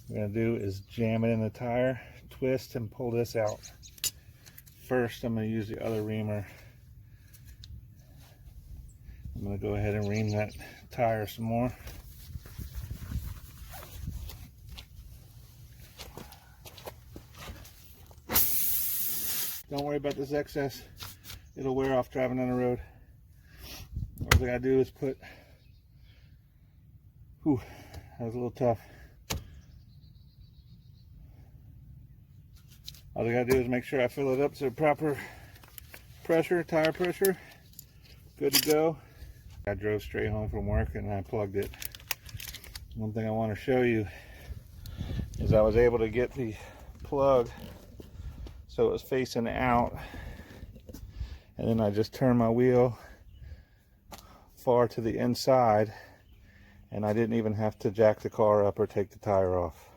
What we're going to do is jam it in the tire, twist, and pull this out. First, I'm going to use the other reamer. I'm going to go ahead and ream that tire some more. Don't worry about this excess. It'll wear off driving on the road. All I gotta do is put, whew, that was a little tough. All I gotta do is make sure I fill it up to the proper pressure, tire pressure. Good to go. I drove straight home from work and I plugged it. One thing I want to show you is I was able to get the plug so it was facing out, and then I just turned my wheel far to the inside and I didn't even have to jack the car up or take the tire off.